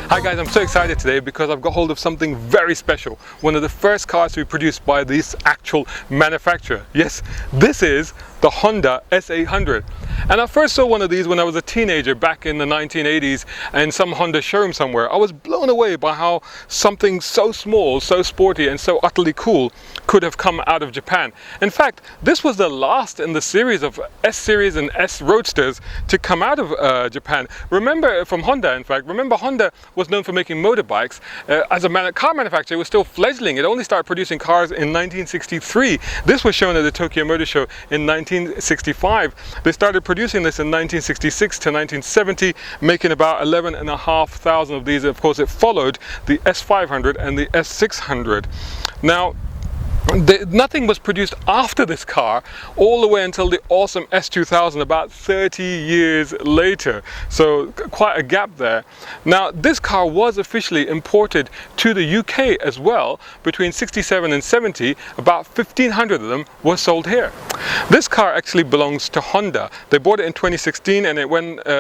Hi guys, I'm so excited today because I've got hold of something very special. One of the first cars to be produced by this actual manufacturer. Yes, this is the Honda S800. And I first saw one of these when I was a teenager back in the 1980s in some Honda showroom somewhere. I was blown away by how something so small, so sporty and so utterly cool could have come out of Japan. In fact, this was the last in the series of S-Series and S Roadsters to come out of Japan. Remember, from Honda in fact, remember Honda was known for making motorbikes. As a car manufacturer, it was still fledgling. It only started producing cars in 1963. This was shown at the Tokyo Motor Show in 1965. They started producing this in 1966 to 1970, making about 11,500 of these. Of course, it followed the S500 and the S600. Now, nothing was produced after this car all the way until the awesome S2000 about 30 years later, so quite a gap there. Now this car was officially imported to the UK as well. Between 67 and 70, about 1,500 of them were sold here. This car actually belongs to Honda. They bought it in 2016 and it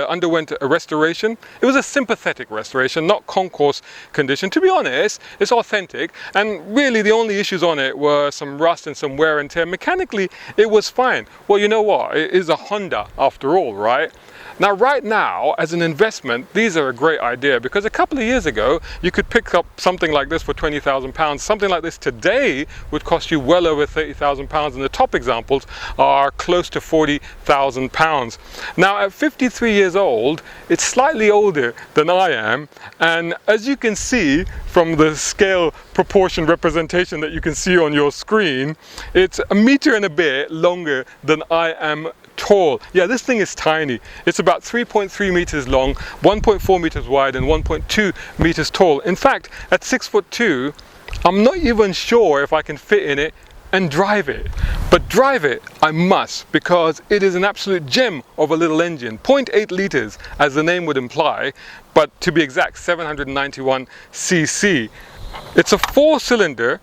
underwent a restoration. It was a sympathetic restoration, not concours condition. To be honest, it's authentic, and really the only issues on it were some rust and some wear and tear. Mechanically, it was fine. Well, you know what? It is a Honda after all, right? Now, right now, as an investment, these are a great idea because a couple of years ago, you could pick up something like this for £20,000. Something like this today would cost you well over £30,000, and the top examples are close to £40,000. Now, at 53 years old, it's slightly older than I am, and as you can see from the scale proportion representation that you can see on your screen, it's a meter and a bit longer than I am tall. Yeah, this thing is tiny. It's about 3.3 meters long, 1.4 meters wide and 1.2 meters tall. In fact, at 6'2", I'm not even sure if I can fit in it and drive it. But drive it I must, because it is an absolute gem of a little engine. 0.8 liters, as the name would imply, but to be exact, 791 cc. It's a 4-cylinder,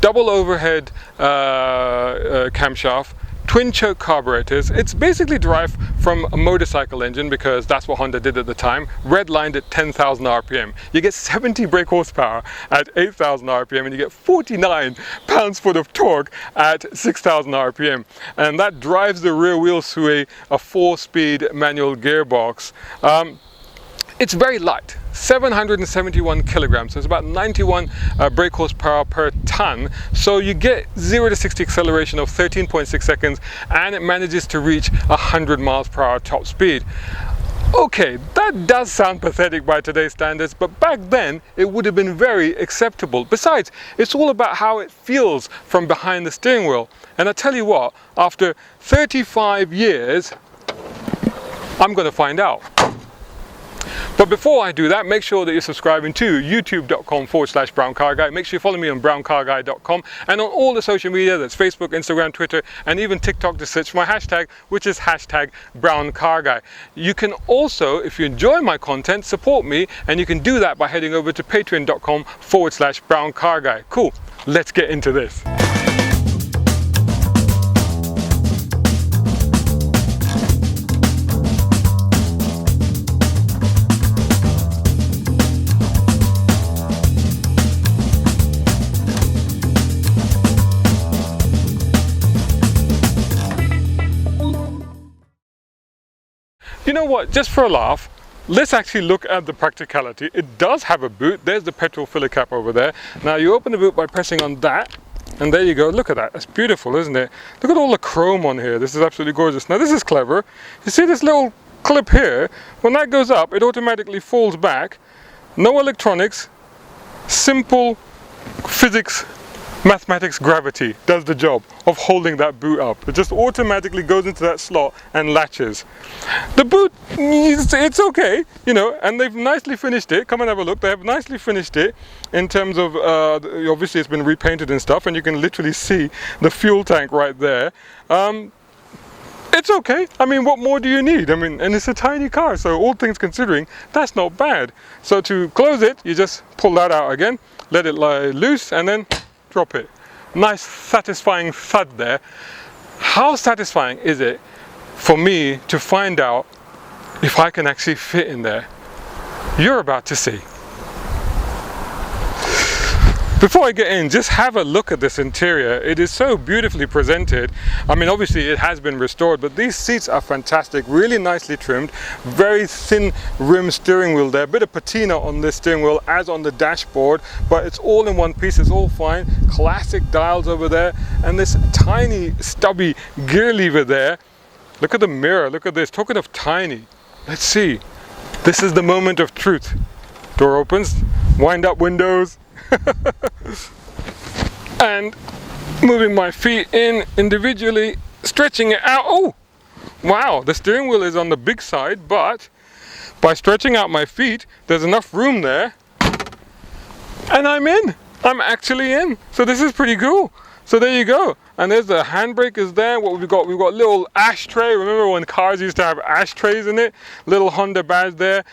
double overhead camshaft, twin choke carburetors. It's basically derived from a motorcycle engine because that's what Honda did at the time, redlined at 10,000 RPM. You get 70 brake horsepower at 8,000 RPM and you get 49 pounds-foot of torque at 6,000 RPM. And that drives the rear wheels through a 4-speed manual gearbox. It's very light, 771 kilograms, so it's about 91 brake horsepower per ton. So you get 0 to 60 acceleration of 13.6 seconds, and it manages to reach 100 miles per hour top speed. Okay, that does sound pathetic by today's standards, but back then it would have been very acceptable. Besides, it's all about how it feels from behind the steering wheel. And I tell you what, after 35 years, I'm going to find out. But before I do that, make sure that you're subscribing to youtube.com/browncarguy. Make sure you follow me on browncarguy.com and on all the social media, that's Facebook, Instagram, Twitter, and even TikTok. Just search for my hashtag, which is #browncarguy. You can also, if you enjoy my content, support me, and you can do that by heading over to patreon.com/browncarguy. Cool, let's get into this. You know what, just for a laugh, let's actually look at the Practicality. It does have a boot. There's the petrol filler cap over there. Now you open the boot by pressing on that, and there you go. Look at that. It's beautiful, isn't it? Look at all the chrome on here. This is absolutely gorgeous. Now this is clever. You see this little clip here? When that goes up, it automatically falls back. No electronics. Simple physics, mathematics, gravity does the job of holding that boot up. It just automatically goes into that slot and latches. The boot, it's okay, you know, and they've nicely finished it. Come and have a look. They have nicely finished it in terms of, obviously it's been repainted and stuff, and you can literally see the fuel tank right there. It's okay. I mean, what more do you need? I mean, and it's a tiny car, so all things considering, that's not bad. So to close it, you just pull that out again, let it lie loose, and then drop it. Nice satisfying thud there. How satisfying is it for me to find out if I can actually fit in there? You're about to see. Before I get in, just have a look at this interior. It is so beautifully presented. I mean, obviously it has been restored, but these seats are fantastic, really nicely trimmed, very thin rim steering wheel there, a bit of patina on this steering wheel as on the dashboard, but it's all in one piece, it's all fine. Classic dials over there, and this tiny stubby gear lever there. Look at the mirror, look at this. Talking of tiny, let's see. This is the moment of truth. Door opens, wind up windows. And moving my feet in individually, stretching it out. Oh, wow, the steering wheel is on the big side, but by stretching out my feet, there's enough room there, and I'm in. I'm actually in. So this is pretty cool. So there you go. And there's the handbrake is there. What we've got a little ashtray. Remember when cars used to have ashtrays in it? Little Honda badge there.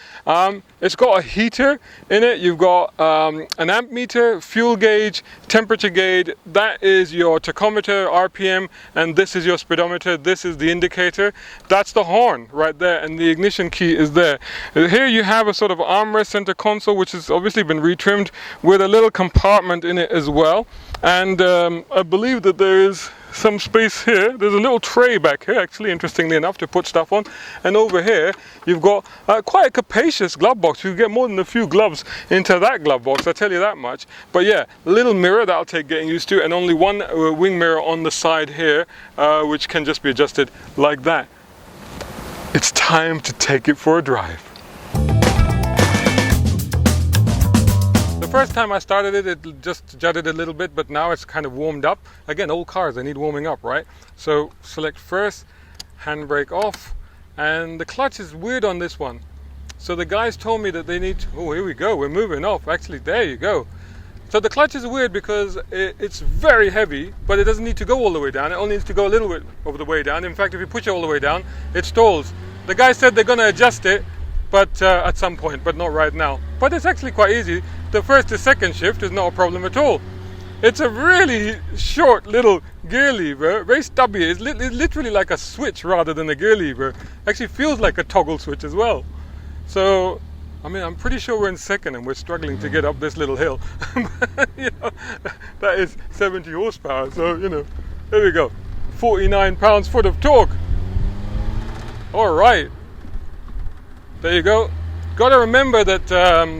It's got a heater in it. You've got an amp meter, fuel gauge, temperature gauge. That is your tachometer, RPM, and this is your speedometer. This is the indicator. That's the horn right there, and the ignition key is there. Here you have a sort of armrest center console, which has obviously been retrimmed with a little compartment in it as well. And I believe that there is some space here. There's a little tray back here, actually, interestingly enough, to put stuff on. And over here, you've got quite a capacious glove box. You get more than a few gloves into that glove box, I'll tell you that much. But yeah, little mirror, that'll take getting used to, and only one wing mirror on the side here, which can just be adjusted like that. It's time to take it for a drive. The first time I started it, it just jutted a little bit, but now it's kind of warmed up. Again, old cars, they need warming up, right? So select first, handbrake off, and the clutch is weird on this one. So the guys told me that they need to, oh, here we go, we're moving off. Actually, there you go. So the clutch is weird because it's very heavy, but it doesn't need to go all the way down. It only needs to go a little bit of the way down. In fact, if you push it all the way down, it stalls. The guys said they're going to adjust it, but at some point, but not right now. But it's actually quite easy. The first to second shift is not a problem at all. It's a really short little gear lever, very stubby. It's literally like a switch rather than a gear lever. Actually feels like a toggle switch as well. So, I mean, I'm pretty sure we're in second and we're struggling to get up this little hill. You know, that is 70 horsepower, so, you know, there we go. 49 pounds-foot of torque. All right. There you go. Got to remember that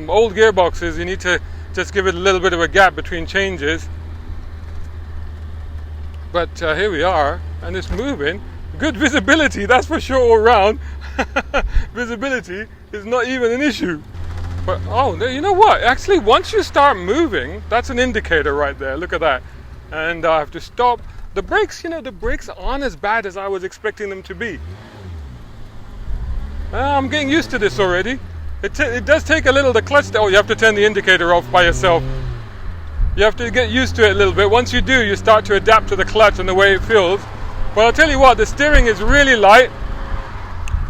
old gearboxes, you need to just give it a little bit of a gap between changes. But here we are, and it's moving. Good visibility, that's for sure, all around. Visibility is not even an issue. But oh, you know what? Actually, once you start moving, that's an indicator right there. Look at that. And I have to stop. The brakes, you know, the brakes aren't as bad as I was expecting them to be. I'm getting used to this already. It does take a little, the clutch, oh, you have to turn the indicator off by yourself. You have to get used to it a little bit. Once you do, you start to adapt to the clutch and the way it feels. But I'll tell you what, the steering is really light.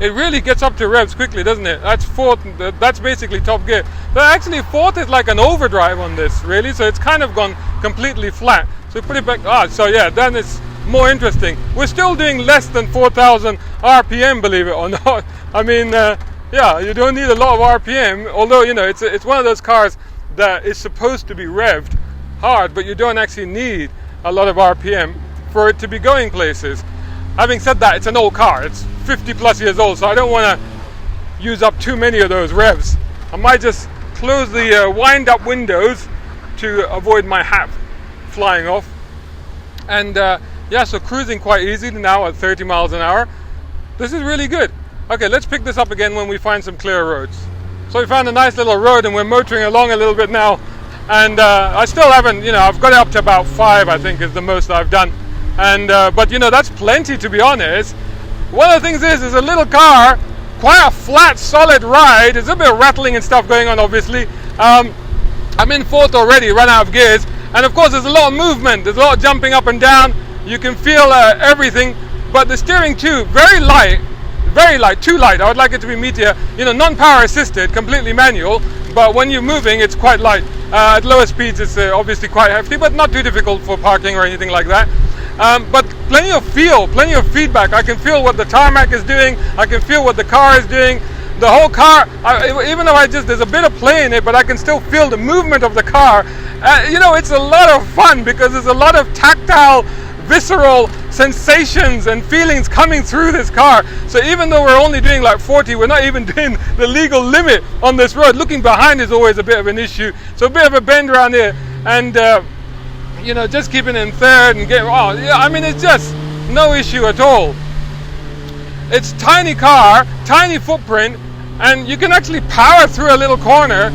It really gets up to revs quickly, doesn't it? That's fourth, that's basically top gear. But actually fourth is like an overdrive on this, really. So it's kind of gone completely flat. So put it back, so yeah, then it's more interesting. We're still doing less than 4,000 RPM, believe it or not. I mean, yeah, you don't need a lot of RPM, although, you know, it's one of those cars that is supposed to be revved hard, but you don't actually need a lot of RPM for it to be going places. Having said that, it's an old car. It's 50 plus years old, so I don't want to use up too many of those revs. I might just close the wind-up windows to avoid my hat flying off. And yeah, so cruising quite easily now at 30 miles an hour. This is really good. Okay, let's pick this up again when we find some clear roads. So we found a nice little road and we're motoring along a little bit now. And I still haven't, you know, I've got it up to about 5, I think, is the most I've done. And but you know, that's plenty, to be honest. One of the things is a little car, quite a flat, solid ride. There's a bit of rattling and stuff going on, obviously. I'm in fourth already, run out of gears. And of course, there's a lot of movement. There's a lot of jumping up and down. You can feel everything. But the steering too, very light, too light. I would like it to be meteor, you know, non-power assisted, completely manual. But when you're moving, it's quite light. At lower speeds, it's obviously quite hefty, but not too difficult for parking or anything like that. But plenty of feel, plenty of feedback. I can feel what the tarmac is doing. I can feel what the car is doing. the whole car, even though there's a bit of play in it, but I can still feel the movement of the car. You know, it's a lot of fun because there's a lot of tactile, visceral sensations and feelings coming through this car. So even though we're only doing like 40, we're not even doing the legal limit on this road. Looking behind is always a bit of an issue. So a bit of a bend around here, and you know, just keeping in third and getting, oh yeah, I mean, it's just no issue at all. It's tiny car, tiny footprint, and you can actually power through a little corner,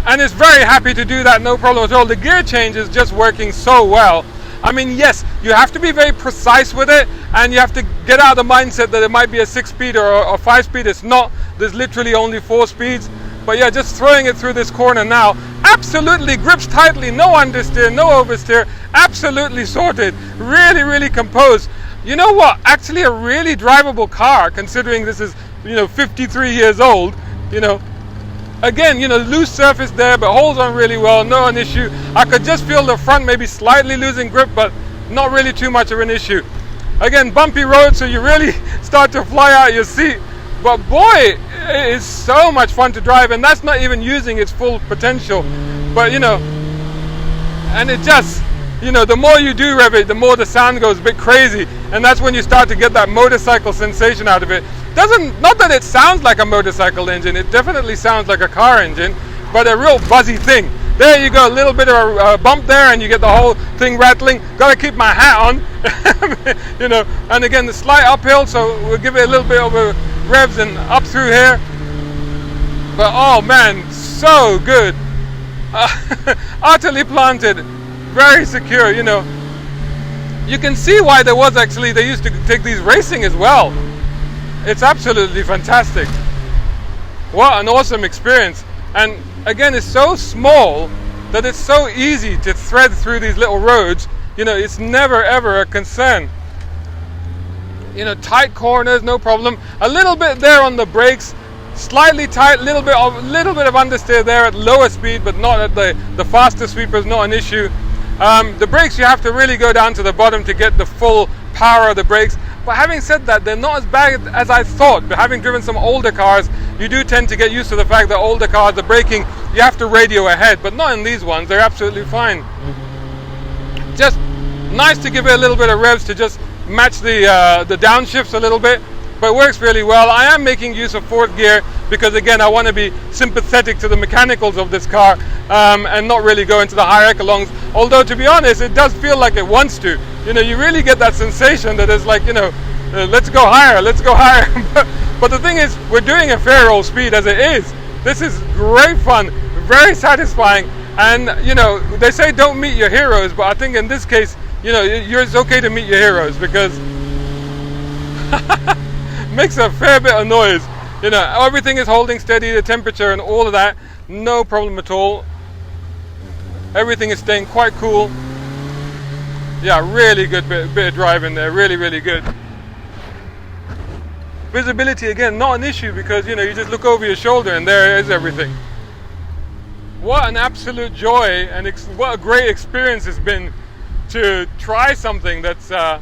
and it's very happy to do that, no problem at all. The gear change is just working so well. I mean, yes, you have to be very precise with it, and you have to get out of the mindset that it might be a 6-speed or a 5-speed. It's not. There's literally only 4 speeds. But yeah, just throwing it through this corner now, absolutely grips tightly, no understeer, no oversteer, absolutely sorted, really, really composed. You know what? Actually a really drivable car, considering this is, you know, 53 years old, you know. Again, you know, loose surface there, but holds on really well, no an issue. I could just feel the front maybe slightly losing grip, but not really too much of an issue. Again, bumpy road, so you really start to fly out your seat. But boy, it is so much fun to drive, and that's not even using its full potential. But you know, and it just, you know, the more you do rev it, the more the sound goes a bit crazy, and that's when you start to get that motorcycle sensation out of it. Not that it sounds like a motorcycle engine, it definitely sounds like a car engine, but a real buzzy thing. There you go, a little bit of a bump there, and you get the whole thing rattling. Got to keep my hat on, you know. And again, the slight uphill, so we'll give it a little bit of a revs and up through here. But oh man, so good, utterly planted, very secure. You know, you can see why they used to take these racing as well. It's absolutely fantastic. What an awesome experience. And again, it's so small that it's so easy to thread through these little roads. You know, it's never ever a concern. You know, tight corners, no problem. A little bit there on the brakes, slightly tight, little bit of understeer there at lower speed, but not at the faster sweepers, not an issue. The brakes, you have to really go down to the bottom to get the full power of the brakes. But having said that, they're not as bad as I thought. But having driven some older cars, you do tend to get used to the fact that older cars, the braking, you have to radio ahead, but not in these ones. They're absolutely fine. Just nice to give it a little bit of revs to just match the downshifts a little bit, but it works really well. I am making use of 4th gear because, again, I want to be sympathetic to the mechanicals of this car and not really go into the higher echelons. Although, to be honest, it does feel like it wants to. You know, you really get that sensation that it's like, you know, let's go higher, let's go higher. But the thing is, we're doing a fair old speed as it is. This is great fun, very satisfying. And, you know, they say don't meet your heroes, but I think in this case, you know, it's okay to meet your heroes because makes a fair bit of noise. You know, everything is holding steady, the temperature and all of that, no problem at all. Everything is staying quite cool. Yeah, really good bit of driving there, really, really good. Visibility, again, not an issue because, you know, you just look over your shoulder and there is everything. What an absolute joy and what a great experience it's been to try something that's a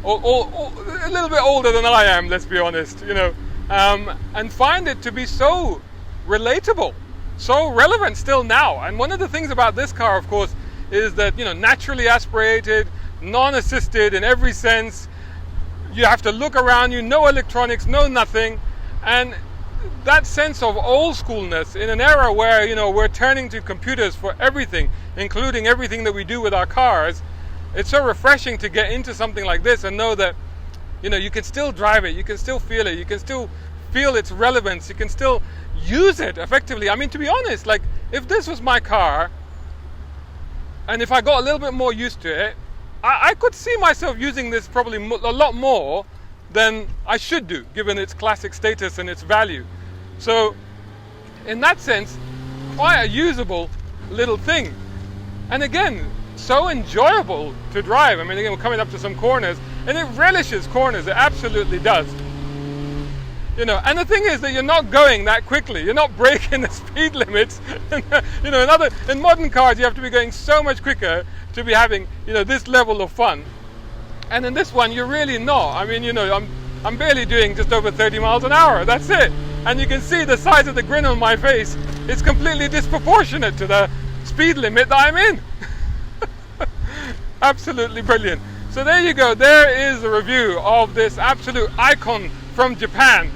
little bit older than I am, let's be honest, you know, and find it to be so relatable, so relevant still now. And one of the things about this car, of course, is that, you know, naturally aspirated, non-assisted in every sense. You have to look around you, no electronics, no nothing. And that sense of old schoolness in an era where, you know, we're turning to computers for everything, including everything that we do with our cars, it's so refreshing to get into something like this and know that, you know, you can still drive it, you can still feel it, you can still feel its relevance, you can still use it effectively. I mean, to be honest, like, if this was my car, and if I got a little bit more used to it, I could see myself using this probably a lot more than I should do, given its classic status and its value. So, in that sense, quite a usable little thing. And again, so enjoyable to drive. I mean, again, we're coming up to some corners, and it relishes corners, it absolutely does. You know, and the thing is that you're not going that quickly. You're not breaking the speed limits. You know, in modern cars, you have to be going so much quicker to be having, you know, this level of fun. And in this one, you're really not. I mean, you know, I'm barely doing just over 30 miles an hour. That's it. And you can see the size of the grin on my face. It's completely disproportionate to the speed limit that I'm in. Absolutely brilliant. So there you go. There is a review of this absolute icon from Japan,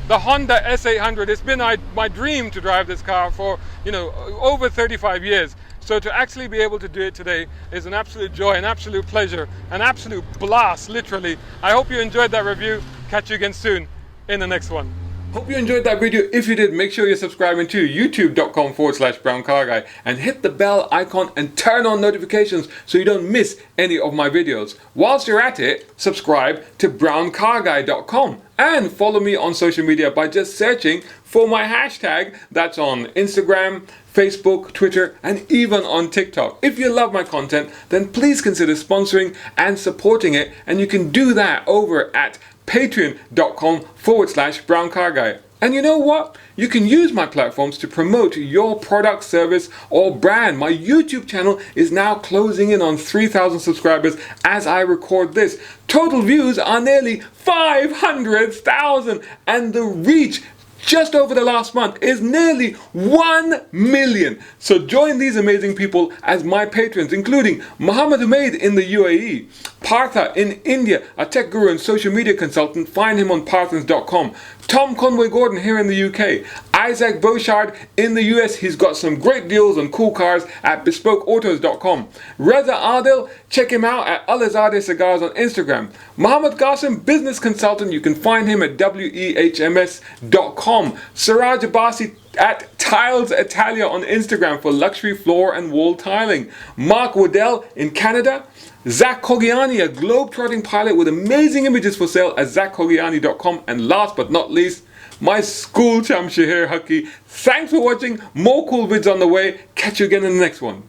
the Honda S800. It's been my dream to drive this car for, over 35 years. So to actually be able to do it today is an absolute joy, an absolute pleasure, an absolute blast, literally. I hope you enjoyed that review. Catch you again soon in the next one. Hope you enjoyed that video. If you did, make sure you're subscribing to youtube.com/browncarguy and hit the bell icon and turn on notifications so you don't miss any of my videos. Whilst you're at it, subscribe to browncarguy.com and follow me on social media by just searching for my hashtag. That's on Instagram, Facebook, Twitter, and even on TikTok. If you love my content, then please consider sponsoring and supporting it, and you can do that over at patreon.com/browncarguy. And you know what? You can use my platforms to promote your product, service, or brand. My YouTube channel is now closing in on 3,000 subscribers as I record this. Total views are nearly 500,000, and the reach just over the last month is nearly 1 million. So join these amazing people as my patrons, including Mohammed Humaid in the UAE, Partha in India, a tech guru and social media consultant. Find him on parthans.com. Tom Conway Gordon here in the UK, Isaac Beauchard in the US. He's got some great deals on cool cars at bespokeautos.com. Reza Adil, check him out at Alizadeh Cigars on Instagram. Mohammed Qasim, business consultant. You can find him at wehms.com. Siraj Abbasi at Tiles Italia on Instagram for luxury floor and wall tiling. Mark Waddell in Canada. Zach Kogiani, a globe-trotting pilot with amazing images for sale at zachkogiani.com. And last but not least, my school champ Shaheer Hakki. Thanks for watching. More cool vids on the way. Catch you again in the next one.